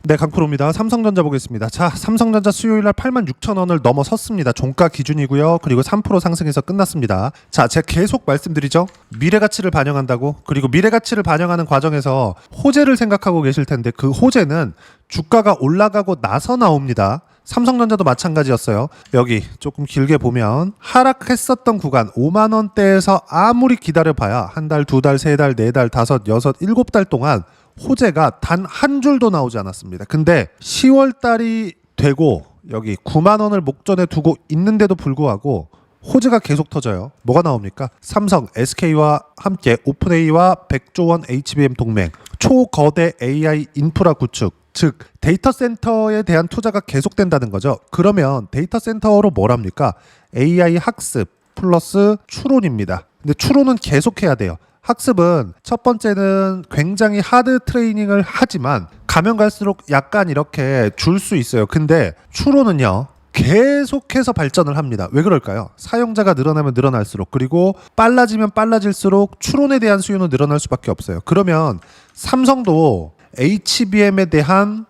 네, 강프로입니다. 삼성전자 보겠습니다. 자, 삼성전자 수요일날 86,000원을 넘어섰습니다. 종가 기준이고요. 그리고 3% 상승해서 끝났습니다. 자, 제가 계속 말씀드리죠. 미래가치를 반영한다고. 그리고 미래가치를 반영하는 과정에서 호재를 생각하고 계실 텐데 그 호재는 주가가 올라가고 나서 나옵니다. 삼성전자도 마찬가지였어요. 여기 조금 길게 보면 하락했었던 구간 5만 원대에서 아무리 기다려봐야 한 달, 두 달, 세 달, 네 달, 다섯, 여섯, 일곱 달 동안 호재가 단 한 줄도 나오지 않았습니다. 근데 10월 달이 되고 여기 9만 원을 목전에 두고 있는데도 불구하고 호재가 계속 터져요. 뭐가 나옵니까? 삼성, SK와 함께 오픈AI와 100조 원 HBM 동맹, 초거대 AI 인프라 구축, 즉 데이터 센터에 대한 투자가 계속된다는 거죠. 그러면 데이터 센터로 뭘 합니까? AI 학습 플러스 추론입니다. 근데 추론은 계속해야 돼요. 학습은 첫 번째는 굉장히 하드 트레이닝을 하지만 가면 갈수록 약간 이렇게 줄 수 있어요. 근데 추론은요 계속해서 발전을 합니다. 왜 그럴까요? 사용자가 늘어나면 늘어날수록, 그리고 빨라지면 빨라질수록 추론에 대한 수요는 늘어날 수밖에 없어요. 그러면 삼성도 HBM에 대한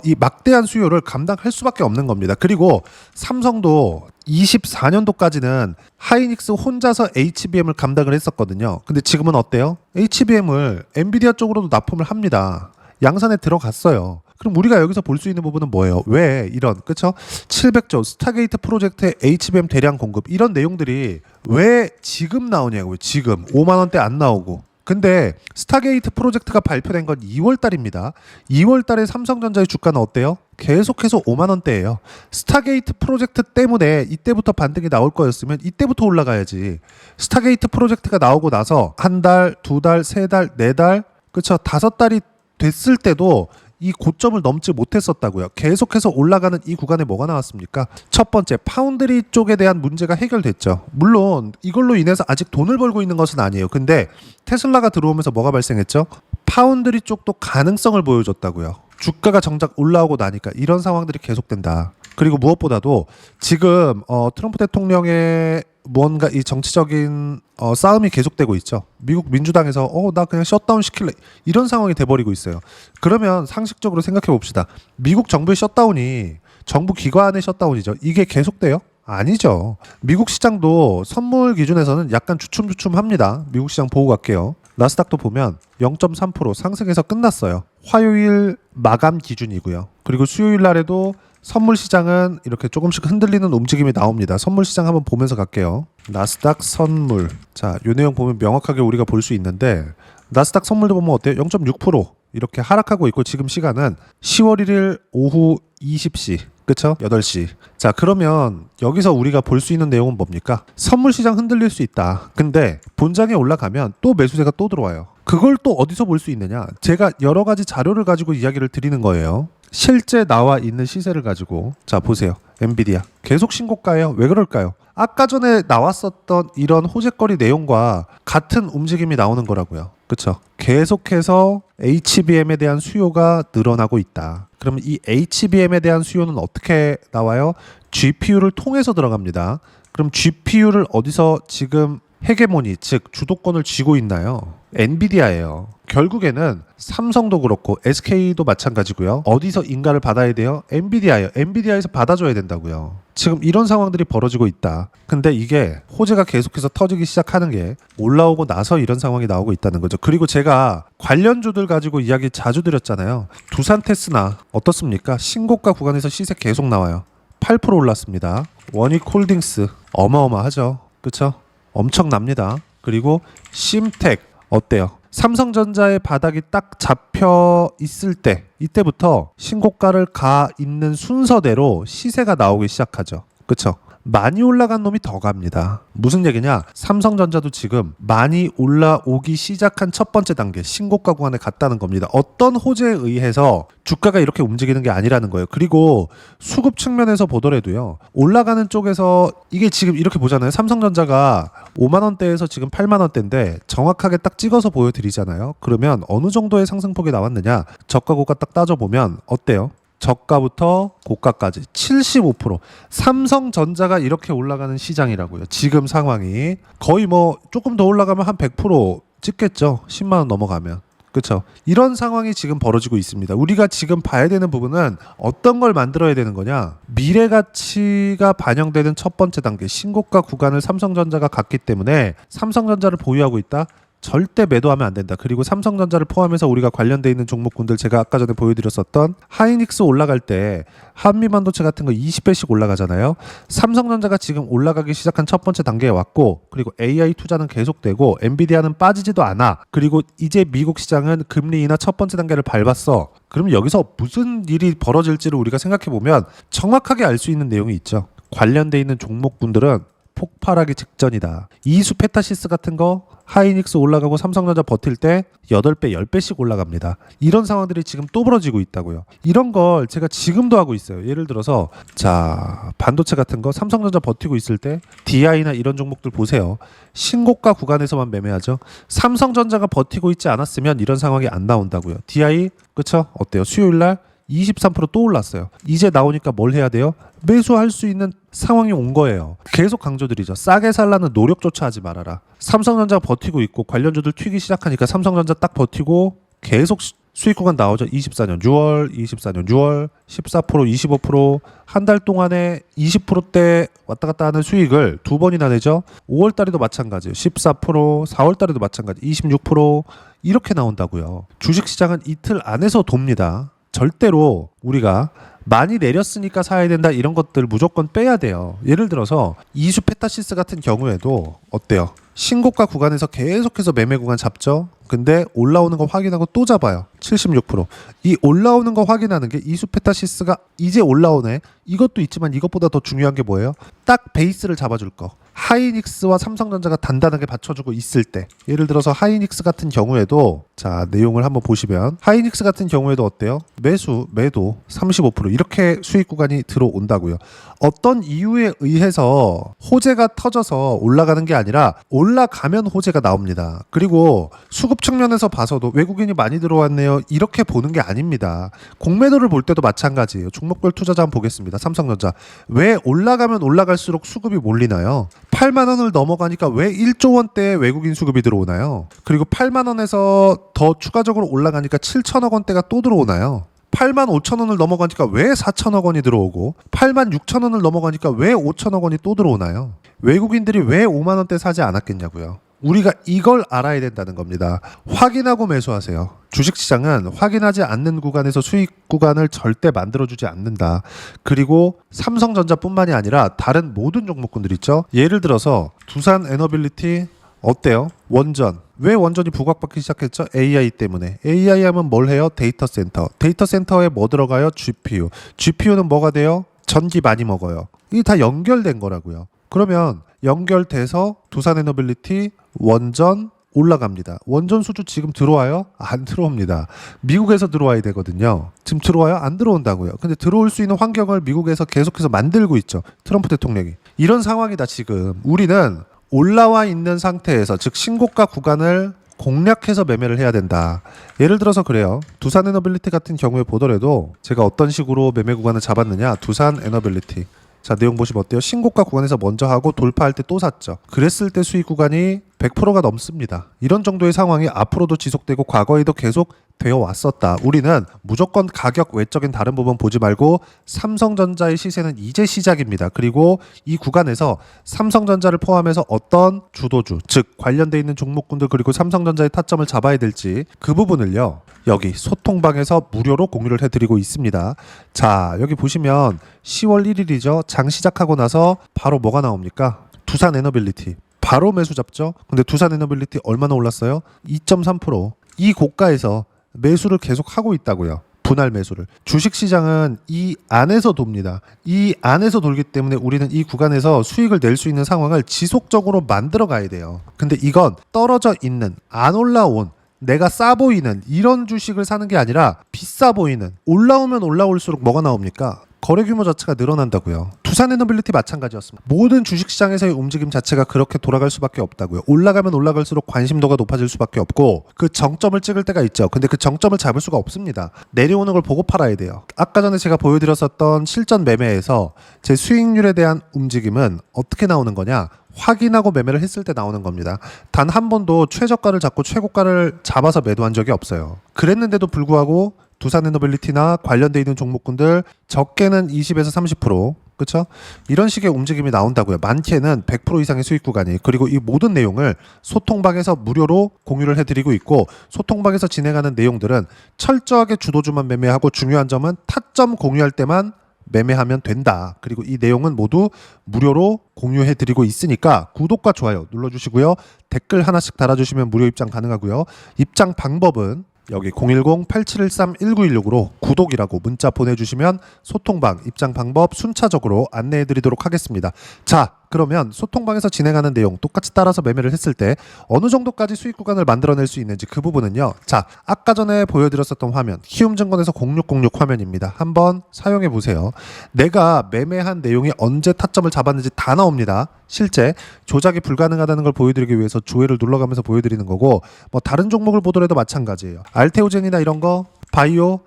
이 막대한 수요를 감당할 수밖에 없는 겁니다. 그리고 삼성도 24년도까지는 하이닉스 혼자서 HBM을 감당을 했었거든요. 근데 지금은 어때요? HBM을 엔비디아 쪽으로도 납품을 합니다. 양산에 들어갔어요. 그럼 우리가 여기서 볼 수 있는 부분은 뭐예요? 왜 이런, 그쵸? 700조 스타게이트 프로젝트의 HBM 대량 공급, 이런 내용들이 왜 지금 나오냐고요. 지금 5만 원대 안 나오고. 근데 스타게이트 프로젝트가 발표된 건 2월 달입니다. 2월 달에 삼성전자의 주가는 어때요? 계속해서 5만 원대예요. 스타게이트 프로젝트 때문에 이때부터 반등이 나올 거였으면 이때부터 올라가야지. 스타게이트 프로젝트가 나오고 나서 한 달, 두 달, 세 달, 네 달, 그쵸? 다섯 달이 됐을 때도 이 고점을 넘지 못했었다고요. 계속해서 올라가는 이 구간에 뭐가 나왔습니까? 첫 번째, 파운드리 쪽에 대한 문제가 해결됐죠. 물론 이걸로 인해서 아직 돈을 벌고 있는 것은 아니에요. 근데 테슬라가 들어오면서 뭐가 발생했죠? 파운드리 쪽도 가능성을 보여줬다고요. 주가가 정작 올라오고 나니까 이런 상황들이 계속된다. 그리고 무엇보다도 지금 트럼프 대통령의 뭔가 이 정치적인 싸움이 계속되고 있죠. 미국 민주당에서 나 그냥 셧다운 시킬래, 이런 상황이 돼버리고 있어요. 그러면 상식적으로 생각해 봅시다. 미국 정부의 셧다운이 정부 기관의 셧다운이죠. 이게 계속돼요? 아니죠. 미국 시장도 선물 기준에서는 약간 주춤주춤합니다. 미국 시장 보고 갈게요. 나스닥도 보면 0.3% 상승해서 끝났어요. 화요일 마감 기준이고요. 그리고 수요일 날에도 선물 시장은 이렇게 조금씩 흔들리는 움직임이 나옵니다. 선물 시장 한번 보면서 갈게요. 나스닥 선물. 자, 요 내용 보면 명확하게 우리가 볼 수 있는데, 나스닥 선물도 보면 어때요? 0.6% 이렇게 하락하고 있고, 지금 시간은 10월 1일 오후 20시. 그쵸? 8시. 자, 그러면 여기서 우리가 볼 수 있는 내용은 뭡니까? 선물 시장 흔들릴 수 있다. 근데 본장에 올라가면 또 매수세가 또 들어와요. 그걸 또 어디서 볼 수 있느냐? 제가 여러 가지 자료를 가지고 이야기를 드리는 거예요. 실제 나와 있는 시세를 가지고. 자, 보세요. 엔비디아 계속 신고가예요. 왜 그럴까요? 아까 전에 나왔었던 이런 호재거리 내용과 같은 움직임이 나오는 거라고요. 그쵸? 계속해서 HBM에 대한 수요가 늘어나고 있다. 그러면 이 HBM에 대한 수요는 어떻게 나와요? GPU를 통해서 들어갑니다. 그럼 GPU를 어디서 지금 헤게모니, 즉 주도권을 쥐고 있나요? 엔비디아예요. 결국에는 삼성도 그렇고 SK도 마찬가지고요. 어디서 인가를 받아야 돼요? 엔비디아예요. 엔비디아에서 받아줘야 된다고요. 지금 이런 상황들이 벌어지고 있다. 근데 이게 호재가 계속해서 터지기 시작하는 게 올라오고 나서 이런 상황이 나오고 있다는 거죠. 그리고 제가 관련주들 가지고 이야기 자주 드렸잖아요. 두산테스나 어떻습니까? 신고가 구간에서 시세 계속 나와요. 8% 올랐습니다. 원익홀딩스 어마어마하죠. 그렇죠? 엄청납니다. 그리고 심텍 어때요? 삼성전자의 바닥이 딱 잡혀 있을 때, 이때부터 신고가를 가 있는 순서대로 시세가 나오기 시작하죠. 그쵸? 많이 올라간 놈이 더 갑니다. 무슨 얘기냐? 삼성전자도 지금 많이 올라오기 시작한 첫 번째 단계, 신고가 구간에 갔다는 겁니다. 어떤 호재에 의해서 주가가 이렇게 움직이는 게 아니라는 거예요. 그리고 수급 측면에서 보더라도요, 올라가는 쪽에서 이게 지금 이렇게 보잖아요. 삼성전자가 5만 원대에서 지금 8만 원대인데 정확하게 딱 찍어서 보여드리잖아요. 그러면 어느 정도의 상승폭이 나왔느냐? 저가 고가 딱 따져보면 어때요? 저가부터 고가까지 75%. 삼성전자가 이렇게 올라가는 시장이라고요. 지금 상황이 거의 뭐 조금 더 올라가면 한 100% 찍겠죠. 10만 원 넘어가면. 그렇죠. 이런 상황이 지금 벌어지고 있습니다. 우리가 지금 봐야 되는 부분은 어떤 걸 만들어야 되는 거냐. 미래 가치가 반영되는 첫 번째 단계 신고가 구간을 삼성전자가 갔기 때문에 삼성전자를 보유하고 있다. 절대 매도하면 안 된다. 그리고 삼성전자를 포함해서 우리가 관련돼 있는 종목군들 제가 아까 전에 보여드렸었던 하이닉스 올라갈 때 한미반도체 같은 거 20배씩 올라가잖아요. 삼성전자가 지금 올라가기 시작한 첫 번째 단계에 왔고 그리고 AI 투자는 계속되고 엔비디아는 빠지지도 않아. 그리고 이제 미국 시장은 금리 인하 첫 번째 단계를 밟았어. 그럼 여기서 무슨 일이 벌어질지를 우리가 생각해보면 정확하게 알 수 있는 내용이 있죠. 관련돼 있는 종목군들은 폭발하기 직전이다. 이수 페타시스 같은 거 하이닉스 올라가고 삼성전자 버틸 때 8배, 10배씩 올라갑니다. 이런 상황들이 지금 또 벌어지고 있다고요. 이런 걸 제가 지금도 하고 있어요. 예를 들어서 자 반도체 같은 거 삼성전자 버티고 있을 때 DI나 이런 종목들 보세요. 신고가 구간에서만 매매하죠. 삼성전자가 버티고 있지 않았으면 이런 상황이 안 나온다고요. DI 그쵸? 어때요? 수요일날 23%또 올랐어요. 이제 나오니까 뭘 해야 돼요? 매수할 수 있는 상황이 온 거예요. 계속 강조드리죠. 싸게 살라는 노력조차 하지 말아라. 삼성전자가 버티고 있고 관련주들 튀기 시작하니까 삼성전자 딱 버티고 계속 수익 구간 나오죠. 24년 6월, 24년 6월 14%, 25% 한 달 동안에 20%대 왔다 갔다 하는 수익을 두 번이나 내죠. 5월 달에도 마찬가지예요. 14%, 4월 달에도 마찬가지 26% 이렇게 나온다고요. 주식시장은 이틀 안에서 돕니다. 절대로 우리가 많이 내렸으니까 사야 된다 이런 것들 무조건 빼야 돼요. 예를 들어서 이수 페타시스 같은 경우에도 어때요? 신고가 구간에서 계속해서 매매 구간 잡죠. 근데 올라오는 거 확인하고 또 잡아요. 76%. 이 올라오는 거 확인하는 게 이수 페타시스가 이제 올라오네. 이것도 있지만 이것보다 더 중요한 게 뭐예요? 딱 베이스를 잡아줄 거. 하이닉스와 삼성전자가 단단하게 받쳐주고 있을 때 예를 들어서 하이닉스 같은 경우에도 자 내용을 한번 보시면 하이닉스 같은 경우에도 어때요? 매수, 매도 35% 이렇게 수익 구간이 들어온다고요. 어떤 이유에 의해서 호재가 터져서 올라가는 게 아니라 올라가면 호재가 나옵니다. 그리고 수급 측면에서 봐서도 외국인이 많이 들어왔네요. 이렇게 보는 게 아닙니다. 공매도를 볼 때도 마찬가지예요. 종목별 투자자 한번 보겠습니다. 삼성전자. 왜 올라가면 올라갈수록 수급이 몰리나요? 8만 원을 넘어가니까 왜 1조 원대의 외국인 수급이 들어오나요? 그리고 8만 원에서 더 추가적으로 올라가니까 7천억 원대가 또 들어오나요? 8만 5천 원을 넘어가니까 왜 4천억 원이 들어오고 8만 6천 원을 넘어가니까 왜 5천억 원이 또 들어오나요? 외국인들이 왜 5만 원대 사지 않았겠냐고요. 우리가 이걸 알아야 된다는 겁니다. 확인하고 매수하세요. 주식시장은 확인하지 않는 구간에서 수익 구간을 절대 만들어주지 않는다. 그리고 삼성전자뿐만이 아니라 다른 모든 종목군들 있죠. 예를 들어서 두산 에너빌리티 어때요? 원전. 왜 원전이 부각받기 시작했죠? AI 때문에. AI 하면 뭘 해요? 데이터 센터. 데이터 센터에 뭐 들어가요? GPU. GPU는 뭐가 돼요? 전기 많이 먹어요. 이게 다 연결된 거라고요. 그러면 연결돼서 두산 에너빌리티 원전 올라갑니다. 원전 수주 지금 들어와요? 안 들어옵니다. 미국에서 들어와야 되거든요. 지금 들어와요? 안 들어온다고요. 근데 들어올 수 있는 환경을 미국에서 계속해서 만들고 있죠. 트럼프 대통령이. 이런 상황이다 지금. 우리는 올라와 있는 상태에서 즉 신고가 구간을 공략해서 매매를 해야 된다. 예를 들어서 그래요. 두산 에너빌리티 같은 경우에 보더라도 제가 어떤 식으로 매매 구간을 잡았느냐. 두산 에너빌리티. 자 내용 보시면 어때요? 신고가 구간에서 먼저 하고 돌파할 때 또 샀죠. 그랬을 때 수익 구간이 100%가 넘습니다. 이런 정도의 상황이 앞으로도 지속되고 과거에도 계속 되어 왔었다. 우리는 무조건 가격 외적인 다른 부분 보지 말고 삼성전자의 시세는 이제 시작입니다. 그리고 이 구간에서 삼성전자를 포함해서 어떤 주도주, 즉 관련돼 있는 종목군들 그리고 삼성전자의 타점을 잡아야 될지 그 부분을요. 여기 소통방에서 무료로 공유를 해드리고 있습니다. 자 여기 보시면 10월 1일이죠. 장 시작하고 나서 바로 뭐가 나옵니까? 두산 에너빌리티. 바로 매수 잡죠. 근데 두산 에너빌리티 얼마나 올랐어요? 2.3%. 이 고가에서 매수를 계속 하고 있다고요. 분할 매수를. 주식시장은 이 안에서 돕니다. 이 안에서 돌기 때문에 우리는 이 구간에서 수익을 낼 수 있는 상황을 지속적으로 만들어 가야 돼요. 근데 이건 떨어져 있는 안 올라온 내가 싸 보이는 이런 주식을 사는 게 아니라 비싸 보이는 올라오면 올라올수록 뭐가 나옵니까? 거래 규모 자체가 늘어난다고요. 두산 에너빌리티 마찬가지였습니다. 모든 주식시장에서의 움직임 자체가 그렇게 돌아갈 수밖에 없다고요. 올라가면 올라갈수록 관심도가 높아질 수밖에 없고 그 정점을 찍을 때가 있죠. 근데 그 정점을 잡을 수가 없습니다. 내려오는 걸 보고 팔아야 돼요. 아까 전에 제가 보여드렸었던 실전 매매에서 제 수익률에 대한 움직임은 어떻게 나오는 거냐? 확인하고 매매를 했을 때 나오는 겁니다. 단 한 번도 최저가를 잡고 최고가를 잡아서 매도한 적이 없어요. 그랬는데도 불구하고 두산에너빌리티나 관련돼 있는 종목군들 적게는 20에서 30%, 그렇죠? 이런 식의 움직임이 나온다고요. 많게는 100% 이상의 수익 구간이. 그리고 이 모든 내용을 소통방에서 무료로 공유를 해드리고 있고, 소통방에서 진행하는 내용들은 철저하게 주도주만 매매하고, 중요한 점은 타점 공유할 때만 매매하면 된다. 그리고 이 내용은 모두 무료로 공유해드리고 있으니까 구독과 좋아요 눌러주시고요. 댓글 하나씩 달아주시면 무료 입장 가능하고요. 입장 방법은 여기 010-8713-1916으로 구독이라고 문자 보내주시면 소통방 입장 방법 순차적으로 안내해드리도록 하겠습니다. 자, 그러면 소통방에서 진행하는 내용 똑같이 따라서 매매를 했을 때 어느 정도까지 수익 구간을 만들어낼 수 있는지 그 부분은요. 자, 아까 전에 보여드렸었던 화면, 키움증권에서 0606 화면입니다. 한번 사용해 보세요. 내가 매매한 내용이 언제 타점을 잡았는지 다 나옵니다. 실제 조작이 불가능하다는 걸 보여드리기 위해서 조회를 눌러가면서 보여드리는 거고, 뭐 다른 종목을 보더라도 마찬가지예요. 알테오젠이나 이런 거, 바이오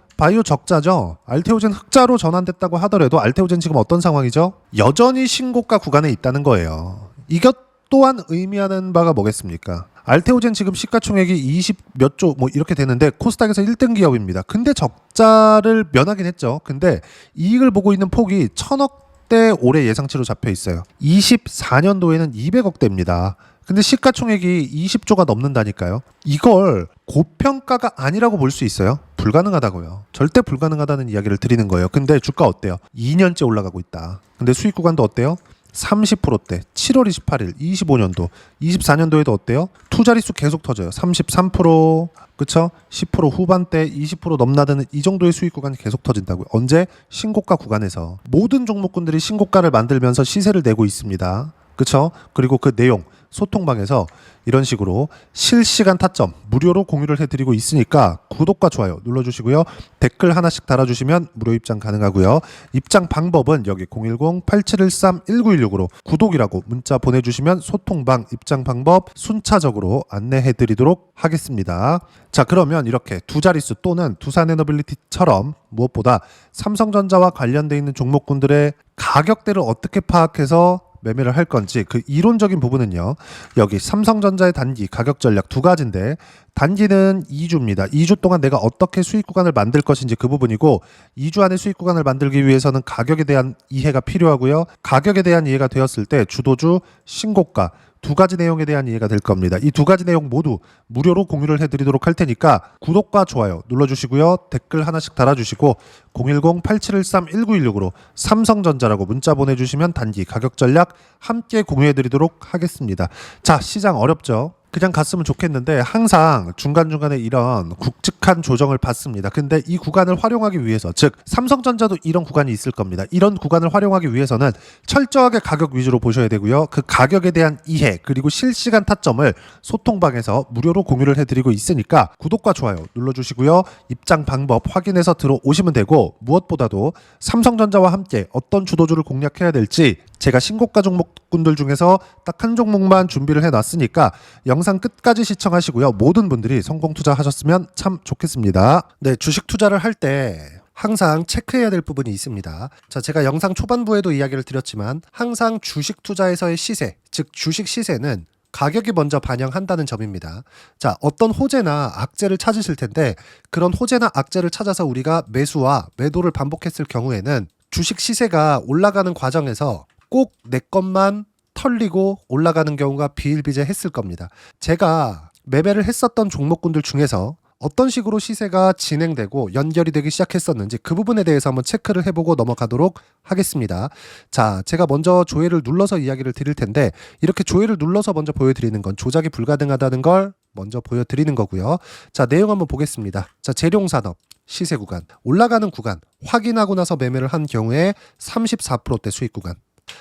적자죠. 알테오젠 흑자로 전환됐다고 하더라도 알테오젠 지금 어떤 상황이죠? 여전히 신고가 구간에 있다는 거예요. 이것 또한 의미하는 바가 뭐겠습니까? 알테오젠 지금 시가총액이 20 몇 조 뭐 이렇게 되는데 코스닥에서 1등 기업입니다. 근데 적자를 면하긴 했죠. 근데 이익을 보고 있는 폭이 1000억대 올해 예상치로 잡혀 있어요. 24년도에는 200억대입니다. 근데 시가총액이 20조가 넘는다니까요. 이걸 고평가가 아니라고 볼 수 있어요? 불가능하다고요. 절대 불가능하다는 이야기를 드리는 거예요. 근데 주가 어때요? 2년째 올라가고 있다. 근데 수익 구간도 어때요? 30%대 7월 28일 25년도 24년도에도 어때요? 투자리수 계속 터져요. 33%, 그쵸? 10% 후반대 20% 넘나드는 이 정도의 수익 구간이 계속 터진다고요. 언제? 신고가 구간에서. 모든 종목군들이 신고가를 만들면서 시세를 내고 있습니다. 그쵸? 그리고 그 내용 소통방에서 이런 식으로 실시간 타점 무료로 공유를 해드리고 있으니까 구독과 좋아요 눌러주시고요. 댓글 하나씩 달아주시면 무료 입장 가능하고요. 입장 방법은 여기 010-8713-1916으로 구독이라고 문자 보내주시면 소통방 입장 방법 순차적으로 안내해드리도록 하겠습니다. 자, 그러면 이렇게 두 자릿수 또는 두산에너빌리티처럼 무엇보다 삼성전자와 관련돼 있는 종목군들의 가격대를 어떻게 파악해서 매매를 할 건지 그 이론적인 부분은요. 여기 삼성전자의 단기 가격 전략 두 가지인데, 단기는 2주입니다. 2주 동안 내가 어떻게 수익 구간을 만들 것인지 그 부분이고, 2주 안에 수익 구간을 만들기 위해서는 가격에 대한 이해가 필요하고요. 가격에 대한 이해가 되었을 때 주도주, 신고가 두 가지 내용에 대한 이해가 될 겁니다. 이 두 가지 내용 모두 무료로 공유를 해드리도록 할 테니까 구독과 좋아요 눌러주시고요. 댓글 하나씩 달아주시고 010-8713-1916으로 삼성전자라고 문자 보내주시면 단기 가격 전략 함께 공유해드리도록 하겠습니다. 자, 시장 어렵죠? 그냥 갔으면 좋겠는데 항상 중간중간에 이런 굵직한 조정을 받습니다. 근데 이 구간을 활용하기 위해서, 즉 삼성전자도 이런 구간이 있을 겁니다. 이런 구간을 활용하기 위해서는 철저하게 가격 위주로 보셔야 되고요. 그 가격에 대한 이해 그리고 실시간 타점을 소통방에서 무료로 공유를 해드리고 있으니까 구독과 좋아요 눌러주시고요. 입장 방법 확인해서 들어오시면 되고, 무엇보다도 삼성전자와 함께 어떤 주도주를 공략해야 될지 제가 신고가 종목군들 중에서 딱 한 종목만 준비를 해놨으니까 영상 끝까지 시청하시고요. 모든 분들이 성공 투자하셨으면 참 좋겠습니다. 네, 주식 투자를 할 때 항상 체크해야 될 부분이 있습니다. 자, 제가 영상 초반부에도 이야기를 드렸지만 항상 주식 투자에서의 시세, 즉 주식 시세는 가격이 먼저 반영한다는 점입니다. 자, 어떤 호재나 악재를 찾으실 텐데, 그런 호재나 악재를 찾아서 우리가 매수와 매도를 반복했을 경우에는 주식 시세가 올라가는 과정에서 꼭 내 것만 털리고 올라가는 경우가 비일비재했을 겁니다. 제가 매매를 했었던 종목군들 중에서 어떤 식으로 시세가 진행되고 연결이 되기 시작했었는지 그 부분에 대해서 한번 체크를 해보고 넘어가도록 하겠습니다. 자, 제가 먼저 조회를 눌러서 이야기를 드릴 텐데, 이렇게 조회를 눌러서 먼저 보여드리는 건 조작이 불가능하다는 걸 먼저 보여드리는 거고요. 자, 내용 한번 보겠습니다. 자, 재룡산업 시세 구간, 올라가는 구간 확인하고 나서 매매를 한 경우에 34%대 수익 구간.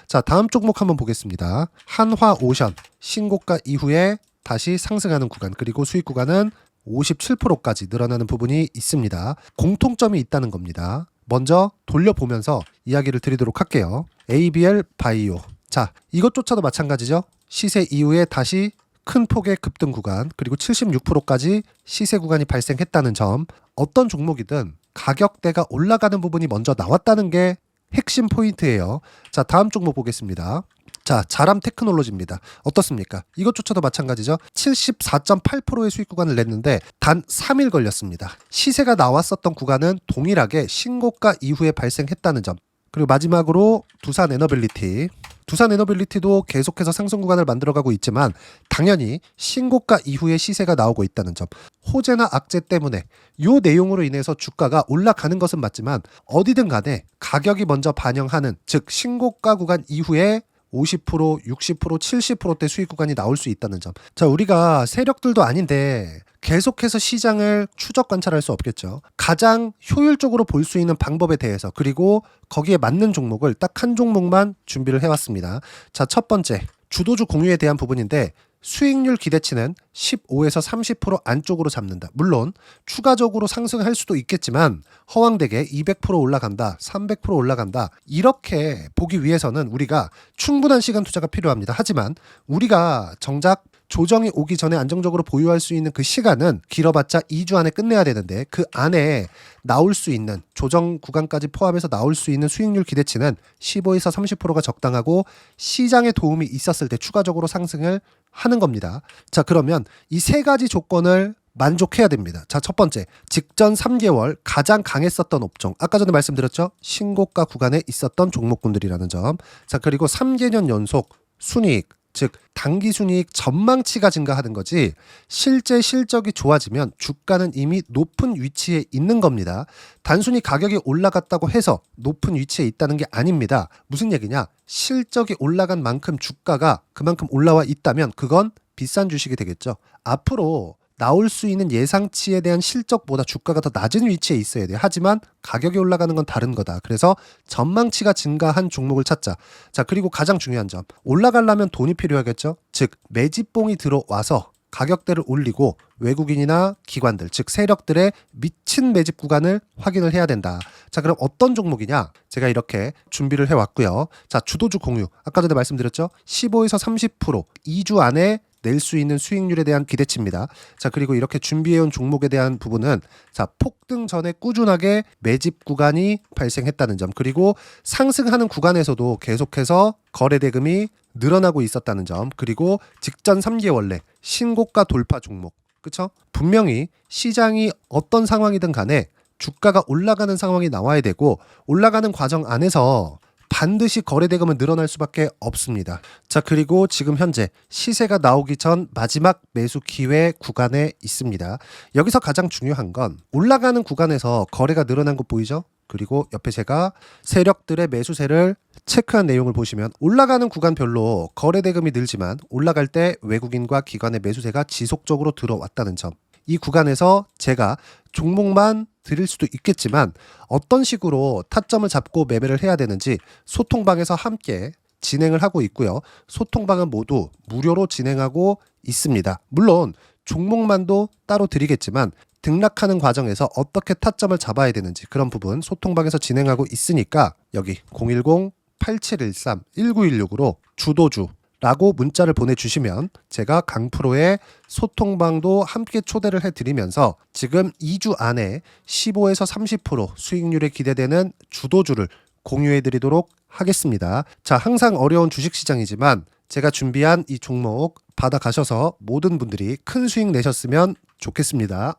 자, 다음 종목 한번 보겠습니다. 한화오션 신고가 이후에 다시 상승하는 구간, 그리고 수익 구간은 57%까지 늘어나는 부분이 있습니다. 공통점이 있다는 겁니다. 먼저 돌려보면서 이야기를 드리도록 할게요. ABL 바이오. 자, 이것조차도 마찬가지죠. 시세 이후에 다시 큰 폭의 급등 구간, 그리고 76%까지 시세 구간이 발생했다는 점. 어떤 종목이든 가격대가 올라가는 부분이 먼저 나왔다는 게 핵심 포인트예요. 자, 다음 종목 보겠습니다. 자, 자람 테크놀로지입니다. 어떻습니까? 이것조차도 마찬가지죠. 74.8%의 수익 구간을 냈는데 단 3일 걸렸습니다. 시세가 나왔었던 구간은 동일하게 신고가 이후에 발생했다는 점. 그리고 마지막으로 두산 에너빌리티. 두산 에너빌리티도 계속해서 상승 구간을 만들어가고 있지만 당연히 신고가 이후에 시세가 나오고 있다는 점. 호재나 악재 때문에 이 내용으로 인해서 주가가 올라가는 것은 맞지만 어디든 간에 가격이 먼저 반영하는, 즉 신고가 구간 이후에 50%, 60%, 70%대 수익 구간이 나올 수 있다는 점. 자, 우리가 세력들도 아닌데 계속해서 시장을 추적 관찰할 수 없겠죠. 가장 효율적으로 볼 수 있는 방법에 대해서, 그리고 거기에 맞는 종목을 딱 한 종목만 준비를 해왔습니다. 자, 첫 번째, 주도주 공유에 대한 부분인데 수익률 기대치는 15에서 30% 안쪽으로 잡는다. 물론 추가적으로 상승할 수도 있겠지만 허황되게 200% 올라간다, 300% 올라간다, 이렇게 보기 위해서는 우리가 충분한 시간 투자가 필요합니다. 하지만 우리가 정작 조정이 오기 전에 안정적으로 보유할 수 있는 그 시간은 길어봤자 2주 안에 끝내야 되는데, 그 안에 나올 수 있는, 조정 구간까지 포함해서 나올 수 있는 수익률 기대치는 15에서 30%가 적당하고 시장에 도움이 있었을 때 추가적으로 상승을 하는 겁니다. 자, 그러면 이 세 가지 조건을 만족해야 됩니다. 자, 첫 번째, 직전 3개월 가장 강했었던 업종. 아까 전에 말씀드렸죠? 신고가 구간에 있었던 종목군들이라는 점. 자, 그리고 3개년 연속 순이익, 즉 단기 순이익 전망치가 증가하는 거지 실제 실적이 좋아지면 주가는 이미 높은 위치에 있는 겁니다. 단순히 가격이 올라갔다고 해서 높은 위치에 있다는 게 아닙니다. 무슨 얘기냐? 실적이 올라간 만큼 주가가 그만큼 올라와 있다면 그건 비싼 주식이 되겠죠. 앞으로 나올 수 있는 예상치에 대한 실적보다 주가가 더 낮은 위치에 있어야 돼요. 하지만 가격이 올라가는 건 다른 거다. 그래서 전망치가 증가한 종목을 찾자. 자, 그리고 가장 중요한 점. 올라가려면 돈이 필요하겠죠. 즉 매집봉이 들어와서 가격대를 올리고 외국인이나 기관들, 즉 세력들의 미친 매집 구간을 확인을 해야 된다. 자, 그럼 어떤 종목이냐? 제가 이렇게 준비를 해왔고요. 자, 주도주 공유. 아까 전에 말씀드렸죠. 15에서 30% 2주 안에 낼 수 있는 수익률에 대한 기대치입니다. 자, 그리고 이렇게 준비해온 종목에 대한 부분은, 자, 폭등 전에 꾸준하게 매집 구간이 발생했다는 점, 그리고 상승하는 구간에서도 계속해서 거래 대금이 늘어나고 있었다는 점, 그리고 직전 3개월 내 신고가 돌파 종목. 그쵸? 분명히 시장이 어떤 상황이든 간에 주가가 올라가는 상황이 나와야 되고 올라가는 과정 안에서 반드시 거래 대금은 늘어날 수밖에 없습니다. 자, 그리고 지금 현재 시세가 나오기 전 마지막 매수 기회 구간에 있습니다. 여기서 가장 중요한 건 올라가는 구간에서 거래가 늘어난 거 보이죠? 그리고 옆에 제가 세력들의 매수세를 체크한 내용을 보시면 올라가는 구간별로 거래 대금이 늘지만 올라갈 때 외국인과 기관의 매수세가 지속적으로 들어왔다는 점. 이 구간에서 제가 종목만 드릴 수도 있겠지만 어떤 식으로 타점을 잡고 매매를 해야 되는지 소통방에서 함께 진행을 하고 있고요. 소통방은 모두 무료로 진행하고 있습니다. 물론 종목만도 따로 드리겠지만 등락하는 과정에서 어떻게 타점을 잡아야 되는지 그런 부분 소통방에서 진행하고 있으니까 여기 010-8713-1916으로 주도주 라고 문자를 보내주시면 제가 강프로의 소통방도 함께 초대를 해드리면서 지금 2주 안에 15에서 30% 수익률에 기대되는 주도주를 공유해드리도록 하겠습니다. 자, 항상 어려운 주식시장이지만 제가 준비한 이 종목 받아가셔서 모든 분들이 큰 수익 내셨으면 좋겠습니다.